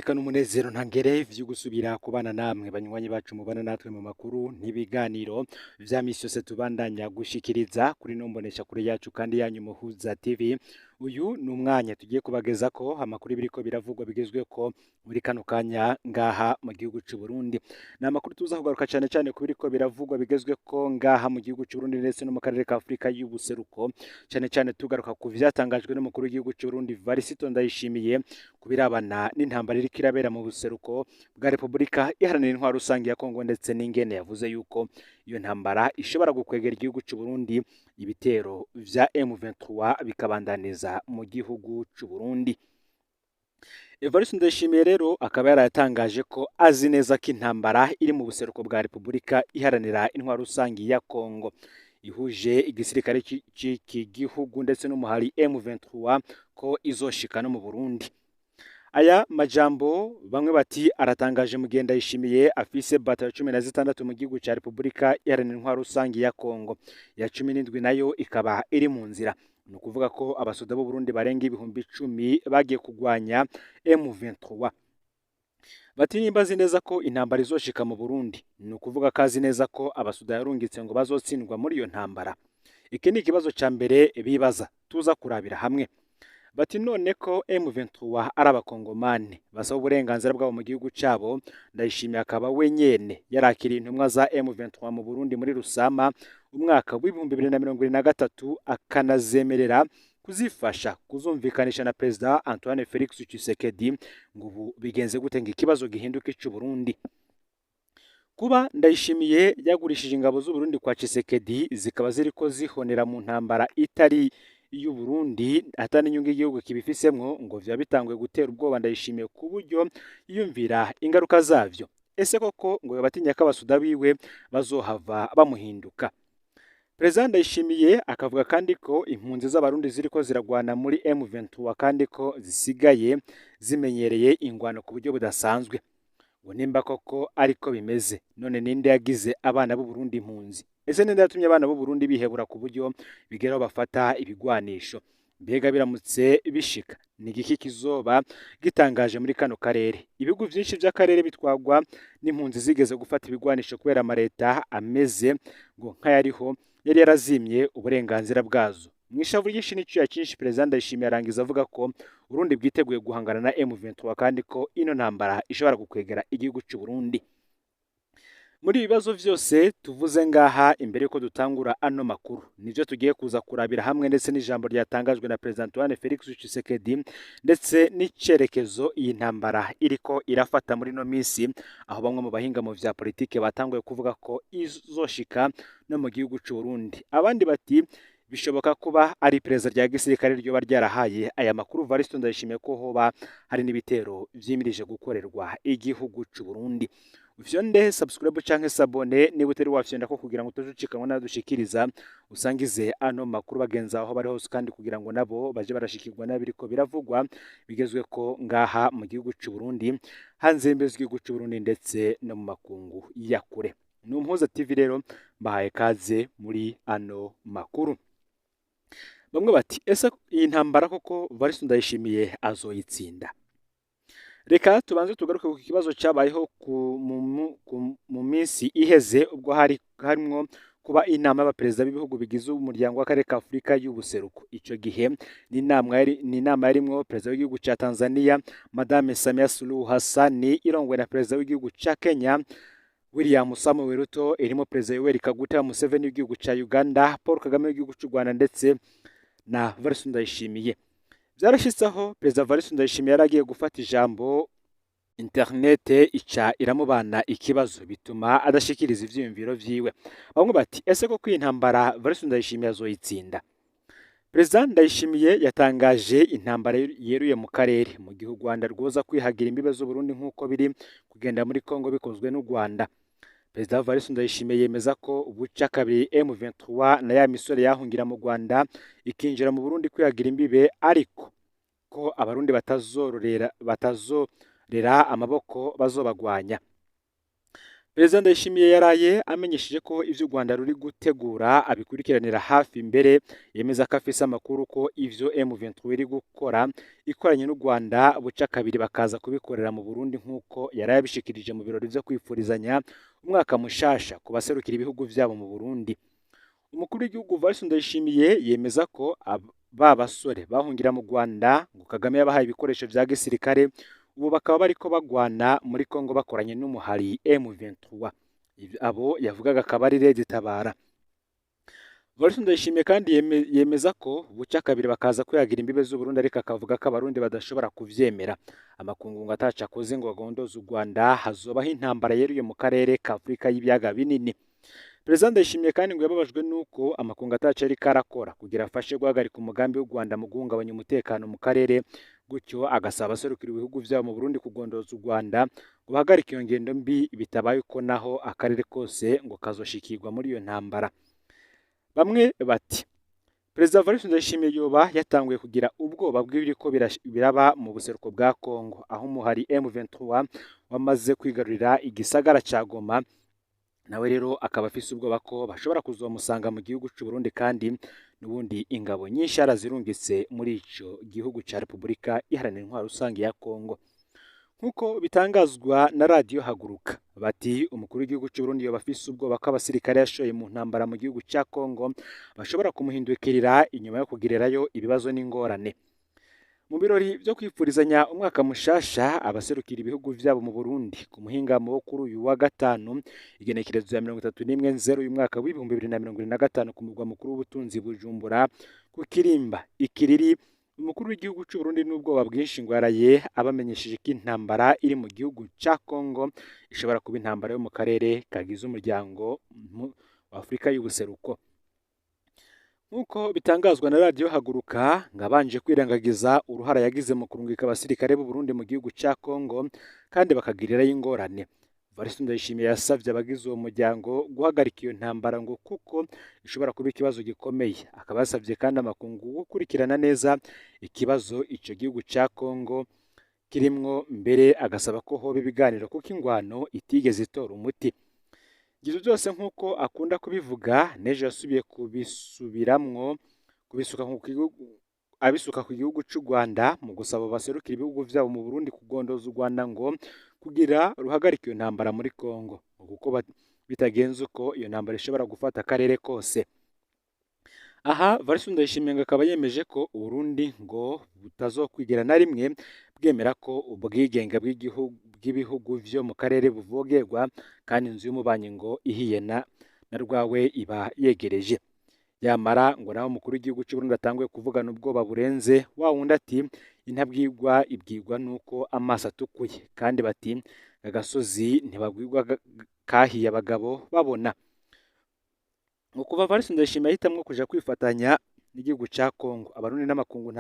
iteka n'umunezero ntangere vyo gusubira kubana namwe banywanyi bacu mubana natwe mu makuru n'ibiganiro vya misi yose tubandanya gushikiriza kuri no mbonesha kure yacu kandi yanyu Muhuza TV. Uyu ni umwanya tugiye kubagezako amakuru biriko biravugwa bigezweko muri kano kanya ngaha mu gihugu c'u Burundi. Ni amakuru tuza kugaruka cane cane ku biriko biravugwa bigezweko ngaha mu gihugu c'u Burundi ndetse no mu karere ka Afrika y'ubuseruko, cane cane tugaruka ku vyatangajwe n'umukuru w'igihugu c'u Burundi Varisito Ndayishimiye kubirabana n'intambara iriko irabera mu buseruko bwa Repubulika Iharanira Intwaro Rusangi ya Kongo, ndetse n'ingene yavuze yuko iyo ntambara ishobora gukwegera igihugu c'u Burundi, ibitero vya M23 bikabandaniza mu gihugu c'u Burundi. Evariste Ndayishimiye rero akaba yaratangaje ko azi neza ko intambara iri mu buseruko bwa Repubulika Iharanira Intwaro Rusangi ya Kongo ihuje igisirikare c'iki gihugu ndetse n'umuhari M23 ko izoshika no mu Burundi. Aya majambo bamwe bati aratangaje mu gihe Ndayishimiye afise batayo 16 mu gihugu ca Repubulika Iharanira Intwaro Rusangi ya Kongo, ya 17 nayo ikaba iri mu nzira. Ni ukuvuga ko abasoda b'u Burundi barenga ibihumbi 10 bagiye kugwanya M23. Bati nimba azi neza ko intambara izoshika mu Burundi, ni ukuvuga ko azi neza ko abasoda yarungitse ngo bazotsindwa muri iyo ntambara. Iki ni ikibazo ca mbere bibaza tuza kurabira hamwe. Bati none ko M23 ari abakongomani basaba uburenganzira bwabo mu gihugu cabo, Ndayishimiye akaba wenyene yarakiriye intumwa za M23 mu Burundi muri Rusama umwaka w'ibihumbi 2023, akanazemerera kuzifasha kuzumvikanisha na Perezida Antoine Felix Tshisekedi ngo ubu bigenze gute ngo ikibazo gihinduke c'u Burundi. Kuba Ndayishimiye yagurishije ingabo z'u Burundi kwa Tshisekedi zikaba ziriko zihonera mu ntambara itari y'u Burundi atani inyungu igihugu kibifisemwo, ngo vya bitangwe gutera ubwoba Ndayishimiye ku buryo yumvira ingaruka zavyo. Ese koko ngo batinya ko abasuda biwe bazohava bamuhinduka? Perezida Ndayishimiye akavuga kandi ko impunzi z'abarundi ziriko ziragwana muri M23 kandi ko zisigaye zimenyereye ingwano ku buryo budasanzwe. Ngo nimba koko ariko bimeze, none ninde yagize abana b'u Burundi impunzi? Ese ninde yatumye abana b'u Burundi bihebura ku buryo bigeraho bafata ibigwanisho? Mbega biramutse bishika ni igiki kizoba gitangaje muri kano karere? Ibihugu vyinshi vy'akarere bitwagwa n'impunzi zigeze gufata ibigwanisho kubera amareta ameze ngo nk'ayariho yari yarazimye uburenganzira bwazo. Mwishavu ryinshi n'icyuya cyinshi Perezida Ndayishimiye arangiza avuga ko Burundi bwiteguye guhangana na M23 kandi ko ino ntambara ishobora gukwegera igihugu cy'u Burundi. Muri ibibazo vyose tuvuze ngaha imbere ko dutangura ano makuru, nivyo tugiye kuza kurabira hamwe, ndetse n'ijambo ryatangajwe na Perezida Antoine Felix Tshisekedi ndetse n'icerekezo iyi ntambara iriko irafata muri no misi, aho bamwe mu bahinga mu vya politike batanguye kuvuga ko izoshika no mu gihugu cy'u Burundi. Abandi bati bishoboka kuba ari perezida rya gisirikare ryo baryarahaye aya makuru Varisito Ndayishimiye ko hoba hari n'ibitero vyimirije gukorerwa igihugu cy'u Burundi. Ufyonde subscribe canke sabone niba utari wafyonda ko kugira ngo tujucikanwa nadushikiriza usangize ano makuru bagenza aho bari hose, kandi kugira ngo nabo baje barashikirwa nabiriko biravugwa bigezwe ko ngaha mu gihugu cy'u Burundi, hanze y'imbizi y'igihugu cy'u Burundi ndetse no mu makungu ya kure. Ni Umuhuza TV rero mbahaye kaze muri ano makuru. Bamwe bati ese iyi ntambara koko Varisito Ndayishimiye azoyitsinda? Reka tubanze tugaruke ku kibazo cyabayeho mu minsi iheze, ubwo harimwo kuba inama y'abaperezida b'ibihugu bigize umuryango w'akarere ka Afrika y'ubuseruko. Ico gihe ni inama yarimwo perezida w'igihugu ca Tanzania Madame Samia Suluhu Hassan, irongwe na perezida w'igihugu ca Kenya William Samoei Ruto, irimo perezida Yoweri Kaguta Museveni w'igihugu ca Uganda, Paul Kagame w'igihugu c'u Rwanda ndetse na Varisito Ndayishimiye. Vyarashitseho perezida Varisito Ndayishimiye yaragiye gufata ijambo, internet ica iramubana ikibazo bituma adashikiriza ivyiyumviro vyiwe. Bamwe bati ese koko iyi ntambara Varisito Ndayishimiye azoyitsinda? Perezida Ndayishimiye yatangaje intambara yeruye mu karere mu gihe u Rwanda rwoza kwihagira imbibe z'u Burundi nk'uko biri kugenda muri Kongo bikozwe n'u Rwanda. Perezida Varisito Ndayishimiye yemeza ko ubuca kabiri M23 na ya misore yahungira mu Rwanda ikinjira mu Burundi kwihagira imbibe, ariko ko abarundi batazorera amaboko bazobagwanya. Perezida Ndayishimiye yaraye amenyesheje ko ivyo u Rwanda ruri gutegura abikurikiranira hafi, mbere yemeza ko afise amakuru ko ivyo M23 iri gukora ikoranye n'u Rwanda buca kabiri bakaza kubikorera mu Burundi, nk'uko yaraye abishikirije mu birori vyo kwifurizanya umwaka mushasha ku baserukira ibihugu vyabo mu Burundi. Umukuru w'igihugu Evariste Ndayishimiye yemeza ko ba basore bahungira mu Rwanda ngo Kagame yabahaye ibikoresho vya gisirikare, ubu bakaba bariko bagwana muri Kongo bakoranye n'umuhari M23. Abo yavugaga akaba ari Red Tabara. Evariste Ndayishimiye kandi yemeza ko buca kabiri bakaza kwihagira imbibe z'u Burundi, ariko akavuga ko abarundi badashobora kuvyemera. Amakungu ngo ataca akoze ngo agondoze u Rwanda, hazobaho intambara yeruye mu karere ka Afurika y'ibiyaga binini. Perezida Ndayishimiye kandi ngo yababajwe nuko amakungu ataca ariko arakora kugira afashe guhagarika umugambi w'u Rwanda mu guhungabanya umutekano mu karere, gutyo agasaba abaserukira ibihugu vyabo mu Burundi kugondoza u Rwanda ngo bahagarike iyo ngendo mbi, bitabaye uko naho akarere kose ngo kazoshikirwa muri iyo ntambara. Bamwe bati Perezida Evariste Ndayishimiye yoba yatanguye kugira ubwoba bw'ibiriko biraba mu buseruko bwa Kongo, aho umuhari M23 wamaze kwigarurira igisagara ca Goma. Nawe rero akaba afise ubwoba ko bashobora kuzomusanga mu gihugu c'u Burundi, kandi n'ubundi ingabo nyinshi yarazirungitse muri ico gihugu ca Repubulika Iharanira Intwaro Rusange ya Kongo. Nk'uko bitangazwa na Radio Haguruka, bati umukuru w'igihugu c'u Burundi yoba afise ubwoba ko abasirikare yashoye mu ntambara mu gihugu ca Kongo bashobora kumuhindukirira inyuma yo kugirirayo ibibazo n'ingorane. Mu birori vyo kwifurizanya umwaka mushasha abaserukira ibihugu vyabo mu Burundi ku muhingamo wo kuri uyu wa gatanu igenekerezo ya 31/0 uyu mwaka w'ibihumbi 2025 ku murwa mukuru w'ubutunzi Bujumbura ku Kirimba Ikiriri, umukuru w'igihugu c'u Burundi n'ubwoba bwinshi ngo yaraye abamenyesheje ko intambara iri mu gihugu ca Kongo ishobora kuba intambara yo mu karere kagize umuryango wa Afurika y'ubuseruko. Nk'uko bitangazwa na Radio Haguruka, ngabanje kwirengagiza uruhara yagize mu kurungika abasirikare b'u Burundi mu gihugu ca Kongo kandi bakagirirayo ingorane. Evariste Ndayishimiye yasavye abagize uwo muryango guhagarika iyo ntambara ngo kuko ishobora kuba ikibazo gikomeye. Akaba yasavye kandi amakungu gukurikirana neza ikibazo ico gihugu ca Kongo kirimwo, mbere agasaba ko hoba ibiganiro kuko ingwano itigeze itora umuti. Ivyo byose nk'uko akunda kubivuga, nejo yasubiye abisuka ku gihugu c'u Rwanda mu gusaba baserukira ibihugu vyabo mu Burundi kugondoza u Rwanda ngo kugira ruhagarika iyo ntambara muri Kongo, kuko bitagenze uko iyo ntambara ishobora gufata akarere kose. Aha Evariste Ndayishimiye ngo akaba yemeje ko u Burundi ngo butazokwigera na rimwe bwemera ko ubwigenge bw'ibihugu vyo mu karere buvogerwa, kandi inzu y'umubanyi ngo ihiye na rwawe iba yegereje. Yamara ngo naho umukuru w'igihugu c'u Burundi atanguye kuvugana ubwoba burenze wa wundi ati intabwirwa ibwirwa nuko amaso atukuye, kandi bati agasozi ntibabwirwa kahiye abagabo babona. Ngo kuva Evariste Ndayishimiye ahitamwo kuja kwifatanya n'igihugu ca Kongo, abarundi n'amakungu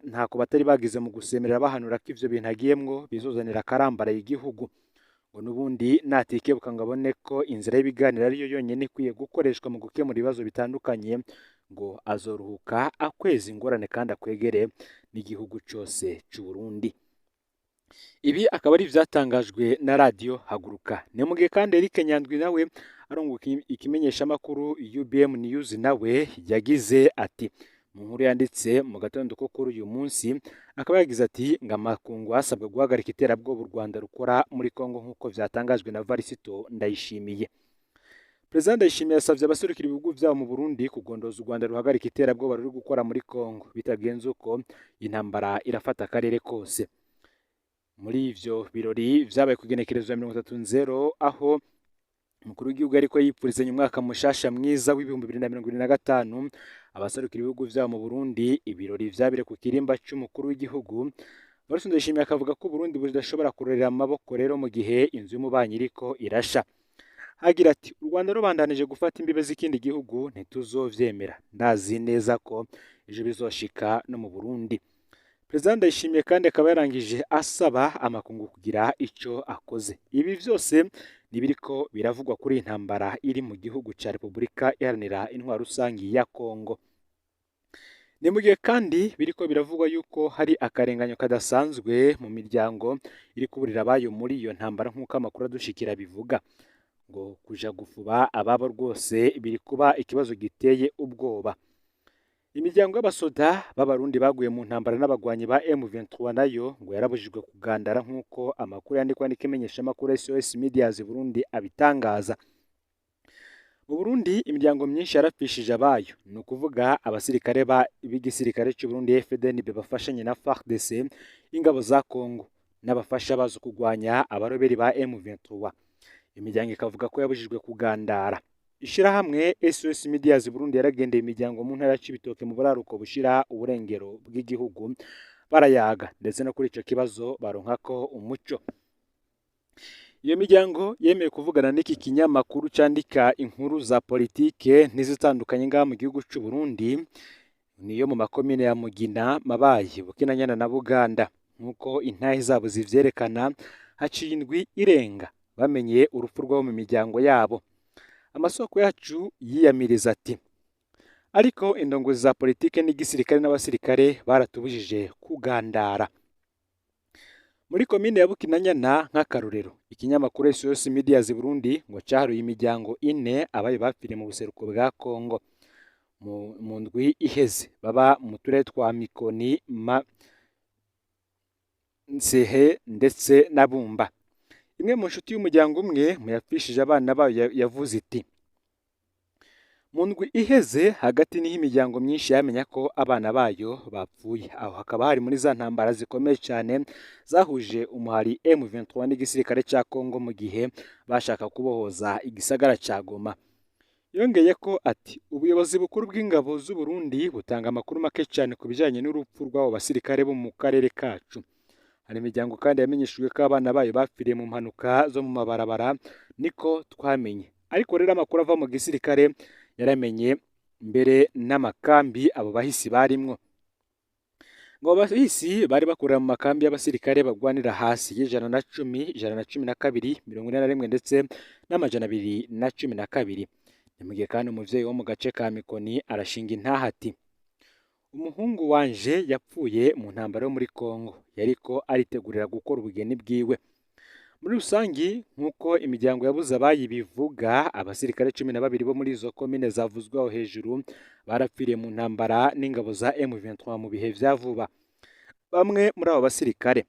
ntako batari bagize mu gusemerera bahanura ko ivyo bintu agiyemwo bizozanira akarambaraye igihugu. Ngo n'ubundi natikebuka ngo abone ko inzira y'ibiganiro ariyo yonyene ikwiye gukoreshwa mu gukemura ibibazo bitandukanye, ngo azoruhuka akweza ingorane kandi akwegere n'igihugu cose c'u Burundi. Ibi akaba ari ivyatangajwe na Radio Haguruka. Ni mu gihe kandi Eric Nyandwi nawe arongoka ikimenyeshamakuru UBM News nawe yagize ati, mu nkuru yanditse mu gatondo ko kuri uyu munsi, akaba yagize ati ngo amakungu asabwa guhagarika iterabwoba u Rwanda rukora muri Kongo nk'uko vyatangajwe na Evariste Ndayishimiye. Perezida Ndayishimiye yasavye abaserukira ibihugu vyabo mu Burundi kugondoza u Rwanda ruhagarika iterabwoba ruri gukora muri Kongo, bitagenze uko intambara irafata akarere kose. Muri ivyo birori vyabaye kugenekerezo ya 30/0 aho umukuru w'igihugu ariko yipfurizanya umwaka mushasha mwiza w'ibihumbi 2025 abaserukira ibihugu vyabo mu Burundi. Ibirori vyabire ku kirimba c'umukuru w'igihugu. Evariste Ndayishimiye akavuga ko Burundi budashobora kurorera amaboko rero mu gihe inzu y'umubanyi iriko irasha. Agira ati u Rwanda rubandanije gufata imbibe z'ikindi gihugu ntituzovyemera, ndazi neza ko ejo bizoshika no mu Burundi. Perezida Ndayishimiye kandi akaba yarangije asaba amakungu kugira ico akoze. Ibi vyose nibiriko biravugwa kuri intambara iri mu gihugu ca Repubulika Iharanira Intwaro Rusange ya Kongo. Ni mu gihe kandi biriko biravugwa yuko hari akarenganyo kadasanzwe mu miryango iri kuburira abayo muri iyo ntambara nk'uko amakuru adushikira bivuga, ngo kuja gufuba ababo rwose biri kuba ikibazo giteye ubwoba. Imiryango y'abasoda b'abarundi baguye mu ntambara n'abagwanyi ba M23 nayo ngo yarabujijwe kugandara nk'uko amakuru yandikwa n'ikimenyeshamakuru SOS Medias Burundi abitangaza. Mu Burundi imiryango myinshi yarapfishije abayo, ni ukuvuga abasirikare b'igisirikare cy'u Burundi FDNB bafashanye na FARDC, ingabo za Congo n'abafasha bazo kugwanya abaroberi ba M23. Imiryango ikavuga ko yabujijwe kugandara. Ishirahamwe SOS Medias Burundi yaragendeye imiryango mu ntara y'Cibitoke mu buraruko bushira uburengero bw'igihugu barayaga, ndetse no kuri ico kibazo baronkako umuco. Iyo miryango yemeye kuvugana n'iki kinyamakuru candika inkuru za politike n'izitandukanye ngaha mu gihugu c'u Burundi, niyo mu makomine ya Mugina, Mabayi, Bukinanyana na Buganda. Nk'uko intahe zabo zivyerekana, haciye indwi irenga bamenye urupfu rwabo mu miryango yabo. Amasoko yacu yiyamiriza ati ariko indongozi za politike n'igisirikare n'abasirikare baratubujije kugandara. Muri komine ya Bukinanyana nk'akarorero, ikinyamakuru SOS Medias Burundi ngo caharuye imiryango ine abayo bapfiriye mu buseruko bwa Kongo mu ndwi iheze, baba mu turere twa Mikoni, Nsehe ndetse na Bumba. Imwe mu nshuti y'umuryango umwe mu yapfishije abana bayo yavuze iti mu ndwi iheze hagati niho imiryango myinshi yamenya ko abana bayo bapfuye. Aho hakaba hari muri za ntambara zikomeye cyane zahuje umuhari M23 n'igisirikare cya Kongo mu gihe bashaka kubohoza igisagara cya Goma. Yongeye ko ati ubuyobozi bukuru bw'ingabo z'u Burundi butanga amakuru make cyane ku bijyanye n'urupfu rw'abo basirikare bo mu karere kacu. Hari imiryango kandi yamenyeshejwe ko abana bayo bapfiriye mu mpanuka zo mu mabarabara, niko twamenye. Ariko rero amakuru ava mu gisirikare yaramenye mbere n'amakambi abo bahisi barimwo. Ngo abahisi bari bakorera mu makambi y'abasirikare bagwanira hasi y'J10, J12, 41 ndetse n'Amajana 212. Ni mu gihe kandi umuvyeyi wo mu gace ka Mikoni arashinga intaha ati umuhungu wanje yapfuye mu ntambara yo muri Kongo, yariko aritegurira gukora ubugeni bwiwe. Muri rusangi nk'uko imiryango yabuze abayibivuga, abasirikare 12 bo muri izo komine zavuzweho hejuru barapfiriye mu ntambara n'ingabo za M23 mu bihe vya vuba. Bamwe muri abo basirikare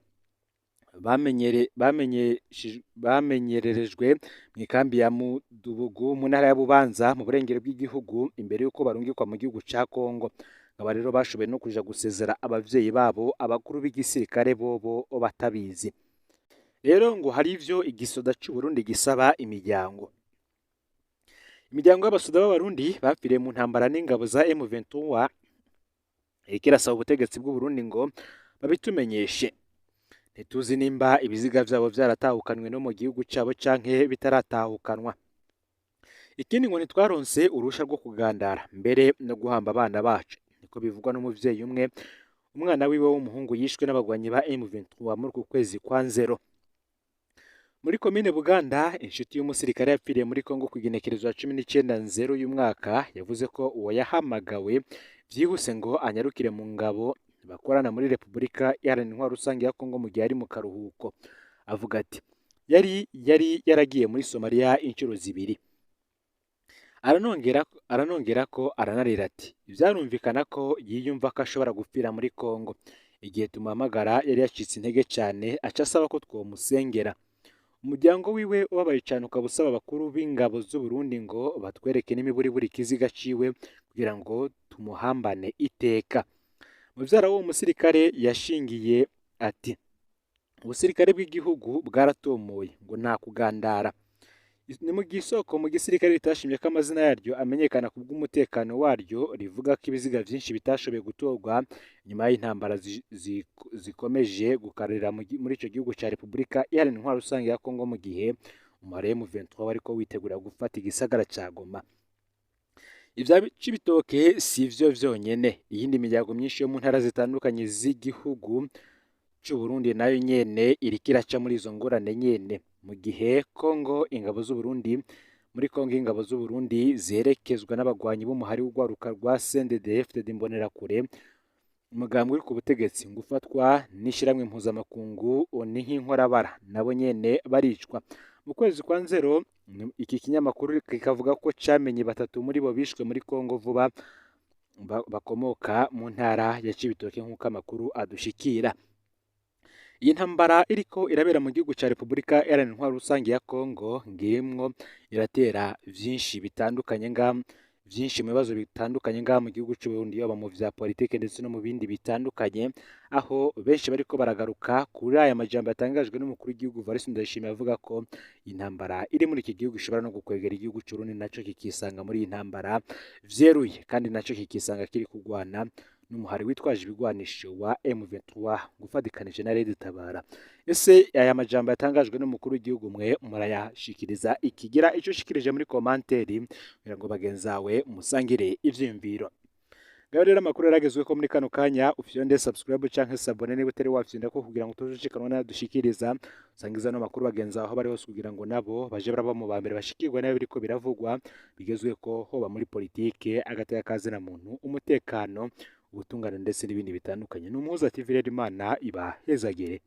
bamenyererejwe mu ikambi ya Mudubugu mu ntara ya Bubanza mu burengero bw'igihugu imbere y'uko barungikwa mu gihugu ca Kongo. Aba rero bashoboye no kuja gusezera abavyeyi babo, abakuru b'igisirikare bobo batabizi. Rero ngo hari ivyo igisoda cy'u Burundi gisaba imiryango y'abasoda b'abarundi bapfiriye mu ntambara n'ingabo za M23, kirasaba ubutegetsi bw'u Burundi ngo babitumenyeshe. Ntituzi nimba ibiziga vyabo vyaratahukanwe no mu gihugu cabo canke bitaratahukanwa. Ikindi ngo ntitwaronse urusha rwo kugandara mbere no guhamba abana bacu, niko bivugwa n'umuvyeyi umwe. Umwana wiwe w'umuhungu yishwe n'abagwanyi ba M23 muri ku kwezi kwa Nzero. Muri komine Buganda, inshuti y'umusirikare yapfiriye muri Kongo ku igenekerezo ya 19 Nzero y'umwaka yavuze ko uwo yahamagawe vyihuse ngo anyarukire mu ngabo bakorana muri Repubulika Iharanira Intwaro Rusange ya Kongo mu gihe ari mu karuhuko. Avuga ati yari yaragiye muri Somalia inshuro zibiri. Aranongera ko aranarira ati vyarumvikana ko yiyumva ko ashobora gupfira muri Kongo. Igihe tumuhamagara yari yacitse intege cyane, aca asaba ko twomusengera. Umuryango wiwe wabaye cyane ukaba usaba abakuru b'ingabo z'u Burundi ngo batwereke n'imiburiburi kiziga ciwe kugira ngo tumuhambane iteka. Muvyara w'uwo musirikare yashingiye ati ubusirikare bw'igihugu bwaratomoye ngo nta kugandara. Ni mu gisoko mu gisirikare bitashimye ko amazina yaryo amenyekana ku bw'umutekano waryo, rivuga ko ibiziga vyinshi bitashoboye gutorwa nyuma y'intambara zikomeje gukarira muri ico gihugu ca Repubulika Iharanira Intwaro Rusange ya Kongo mu gihe umubare M23 wariko witegura gufata igisagara ca Goma. Ivya Cibitoke si vyo vyonyene, iyindi miryango myinshi yo mu ntara zitandukanye z'igihugu c'u Burundi nayo nyene iriko iraca muri izo ngorane nyene, mu gihe Kongo ingabo z'u Burundi muri Kongo ingabo z'u Burundi zerekezwa n'abagwanyi b'umuhari w'urwaruka rwa CNDD-FDD Imbonerakure umugambwe uri ku butegetsi ngo ufatwa n'ishyirahamwe mpuzamakungu ni nk'inkorabara nabo nyene baricwa mu kwezi kwa Nzero. Iki kinyamakuru kikavuga ko camenye batatu muri bo bishwe muri Kongo vuba bakomoka mu ntara ya Cibitoke nk'uko amakuru adushikira. Iyi ntambara iriko irabera mu gihugu ca Repubulika Iharanira Intwaro Rusange ya Kongo ngirimwo iratera vyinshi mu bibazo bitandukanye ngaha mu gihugu c'u Burundi yaba mu vya politike ndetse no mu bindi bitandukanye, aho benshi bariko baragaruka kuri aya majambo yatangajwe n'umukuru w'igihugu Evariste Ndayishimiye avuga ko intambara iri muri iki gihugu ishobora no gukwegera igihugu c'u Burundi naco kikisanga muri iyi ntambara vyeruye, kandi naco kikisanga kiri kugwana n'umuhari witwaje ibigwanisho wa M23 gufadikanije na Red Tabara. Ese aya majambo yatangajwe n'umukuru w'igihugu mwe murayashikiriza ikigira ico shikirije muri komanteri kugira ngo bagenzawe musangire ivyiyumviro. Ngaho rero amakuru yaragezwe ko muri kano kanya ufyonde subscribe canke sabone niba utari wafyonda ko kugira ngo tuzoshikirwa na dushikiriza sangiza no makuru bagenzaho bari hose kugira ngo nabo baje baraba mu bambere bashikirwa nayo biriko biravugwa bigezwe ko hoba muri politike agateka kazina muntu umutekano ubutungane ndetse n'ibindi bitandukanye. N'umuhuza TV rero Imana ibahezagire.